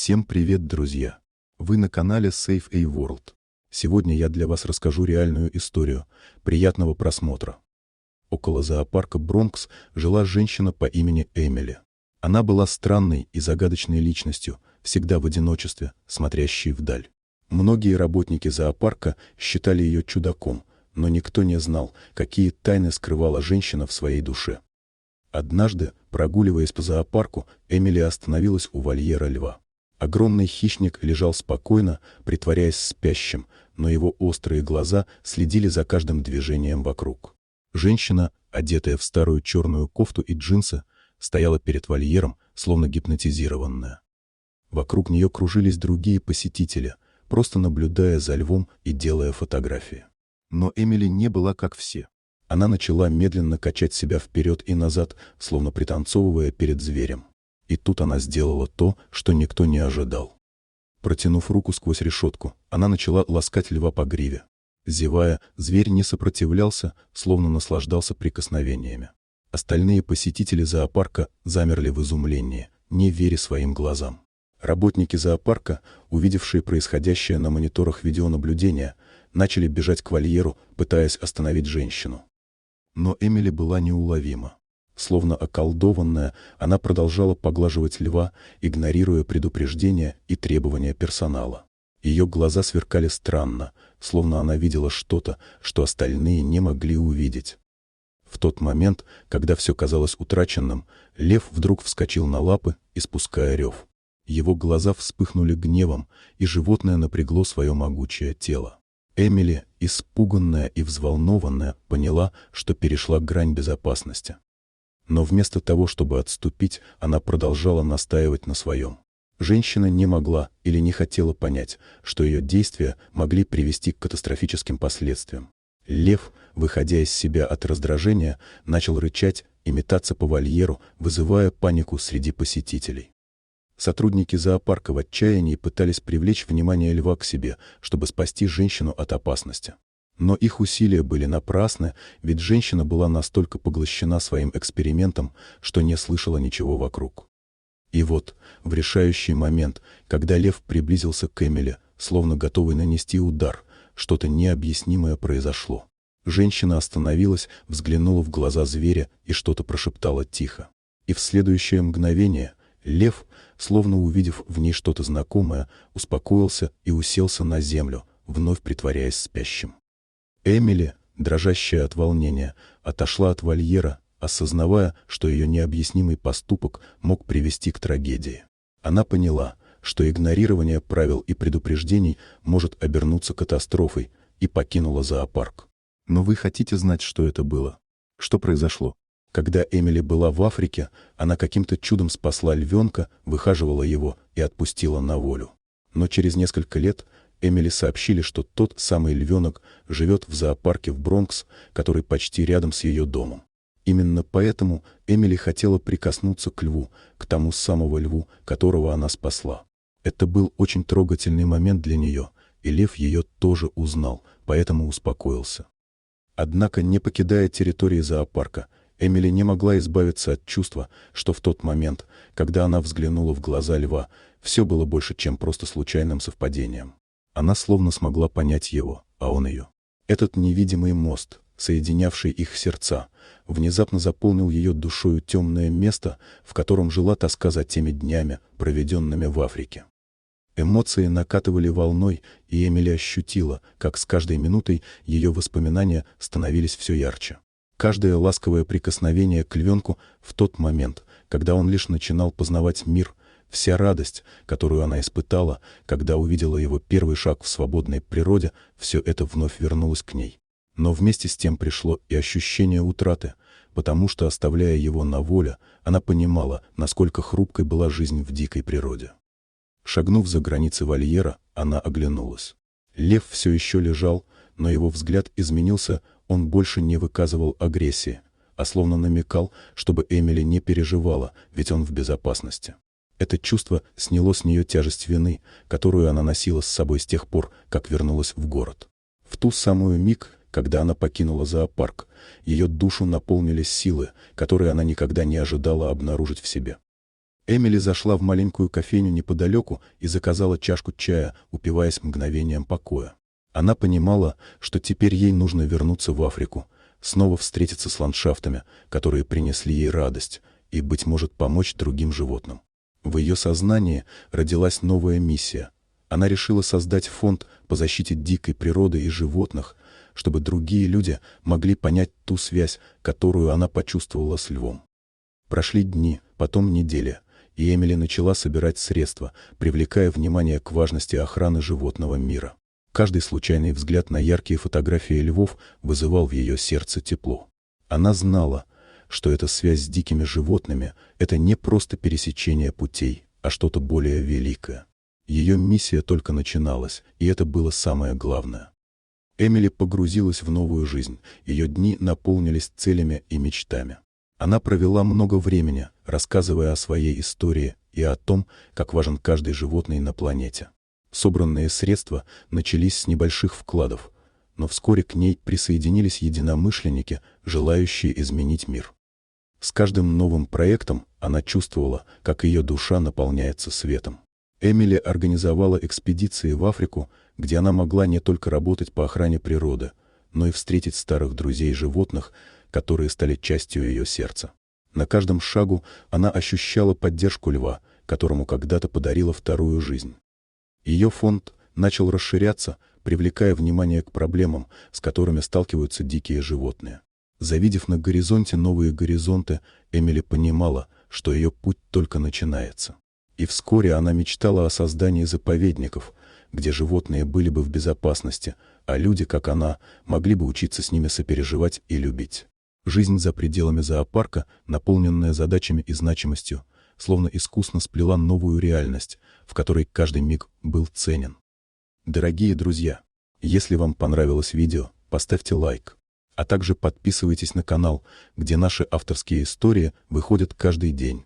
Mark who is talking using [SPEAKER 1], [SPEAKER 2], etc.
[SPEAKER 1] Всем привет, друзья! Вы на канале Safe A World. Сегодня я для вас расскажу реальную историю. Приятного просмотра. Около зоопарка Бронкс жила женщина по имени Эмили. Она была странной и загадочной личностью, всегда в одиночестве, смотрящей вдаль. Многие работники зоопарка считали ее чудаком, но никто не знал, какие тайны скрывала женщина в своей душе. Однажды, прогуливаясь по зоопарку, Эмили остановилась у вольера льва. Огромный хищник лежал спокойно, притворяясь спящим, но его острые глаза следили за каждым движением вокруг. Женщина, одетая в старую черную кофту и джинсы, стояла перед вольером, словно гипнотизированная. Вокруг нее кружились другие посетители, просто наблюдая за львом и делая фотографии. Но Эмили не была как все. Она начала медленно качать себя вперед и назад, словно пританцовывая перед зверем. И тут она сделала то, что никто не ожидал. Протянув руку сквозь решетку, она начала ласкать льва по гриве. Зевая, зверь не сопротивлялся, словно наслаждался прикосновениями. Остальные посетители зоопарка замерли в изумлении, не веря своим глазам. Работники зоопарка, увидевшие происходящее на мониторах видеонаблюдения, начали бежать к вольеру, пытаясь остановить женщину. Но Эмили была неуловима. Словно околдованная, она продолжала поглаживать льва, игнорируя предупреждения и требования персонала. Ее глаза сверкали странно, словно она видела что-то, что остальные не могли увидеть. В тот момент, когда все казалось утраченным, лев вдруг вскочил на лапы, испуская рев. Его глаза вспыхнули гневом, и животное напрягло свое могучее тело. Эмили, испуганная и взволнованная, поняла, что перешла грань безопасности. Но вместо того, чтобы отступить, она продолжала настаивать на своем. Женщина не могла или не хотела понять, что ее действия могли привести к катастрофическим последствиям. Лев, выходя из себя от раздражения, начал рычать и метаться по вольеру, вызывая панику среди посетителей. Сотрудники зоопарка в отчаянии пытались привлечь внимание льва к себе, чтобы спасти женщину от опасности. Но их усилия были напрасны, ведь женщина была настолько поглощена своим экспериментом, что не слышала ничего вокруг. И вот, в решающий момент, когда лев приблизился к Эмили, словно готовый нанести удар, что-то необъяснимое произошло. Женщина остановилась, взглянула в глаза зверя и что-то прошептала тихо. И в следующее мгновение лев, словно увидев в ней что-то знакомое, успокоился и уселся на землю, вновь притворяясь спящим. Эмили, дрожащая от волнения, отошла от вольера, осознавая, что ее необъяснимый поступок мог привести к трагедии. Она поняла, что игнорирование правил и предупреждений может обернуться катастрофой, и покинула зоопарк. Но вы хотите знать, что это было? Что произошло? Когда Эмили была в Африке, она каким-то чудом спасла львенка, выхаживала его и отпустила на волю. Но через несколько лет Эмили сообщили, что тот самый львенок живет в зоопарке в Бронкс, который почти рядом с ее домом. Именно поэтому Эмили хотела прикоснуться к льву, к тому самому льву, которого она спасла. Это был очень трогательный момент для нее, и лев ее тоже узнал, поэтому успокоился. Однако, не покидая территории зоопарка, Эмили не могла избавиться от чувства, что в тот момент, когда она взглянула в глаза льва, все было больше, чем просто случайным совпадением. Она словно смогла понять его, а он ее. Этот невидимый мост, соединявший их сердца, внезапно заполнил ее душою темное место, в котором жила тоска за теми днями, проведенными в Африке. Эмоции накатывали волной, и Эмили ощутила, как с каждой минутой ее воспоминания становились все ярче. Каждое ласковое прикосновение к львенку в тот момент, когда он лишь начинал познавать мир, вся радость, которую она испытала, когда увидела его первый шаг в свободной природе, все это вновь вернулось к ней. Но вместе с тем пришло и ощущение утраты, потому что, оставляя его на воле, она понимала, насколько хрупкой была жизнь в дикой природе. Шагнув за границы вольера, она оглянулась. Лев все еще лежал, но его взгляд изменился, он больше не выказывал агрессии, а словно намекал, чтобы Эмили не переживала, ведь он в безопасности. Это чувство сняло с нее тяжесть вины, которую она носила с собой с тех пор, как вернулась в город. В ту самую миг, когда она покинула зоопарк, ее душу наполнили силы, которые она никогда не ожидала обнаружить в себе. Эмили зашла в маленькую кофейню неподалеку и заказала чашку чая, упиваясь мгновением покоя. Она понимала, что теперь ей нужно вернуться в Африку, снова встретиться с ландшафтами, которые принесли ей радость, и, быть может, помочь другим животным. В ее сознании родилась новая миссия. Она решила создать фонд по защите дикой природы и животных, чтобы другие люди могли понять ту связь, которую она почувствовала с львом. Прошли дни, потом недели, и Эмили начала собирать средства, привлекая внимание к важности охраны животного мира. Каждый случайный взгляд на яркие фотографии львов вызывал в ее сердце тепло. Она знала, что эта связь с дикими животными – это не просто пересечение путей, а что-то более великое. Ее миссия только начиналась, и это было самое главное. Эмили погрузилась в новую жизнь, ее дни наполнились целями и мечтами. Она провела много времени, рассказывая о своей истории и о том, как важен каждый животный на планете. Собранные средства начались с небольших вкладов, но вскоре к ней присоединились единомышленники, желающие изменить мир. С каждым новым проектом она чувствовала, как ее душа наполняется светом. Эмили организовала экспедиции в Африку, где она могла не только работать по охране природы, но и встретить старых друзей животных, которые стали частью ее сердца. На каждом шагу она ощущала поддержку льва, которому когда-то подарила вторую жизнь. Ее фонд начал расширяться, привлекая внимание к проблемам, с которыми сталкиваются дикие животные. Завидев на горизонте новые горизонты, Эмили понимала, что ее путь только начинается. И вскоре она мечтала о создании заповедников, где животные были бы в безопасности, а люди, как она, могли бы учиться с ними сопереживать и любить. Жизнь за пределами зоопарка, наполненная задачами и значимостью, словно искусно сплела новую реальность, в которой каждый миг был ценен. Дорогие друзья, если вам понравилось видео, поставьте лайк, а также подписывайтесь на канал, где наши авторские истории выходят каждый день.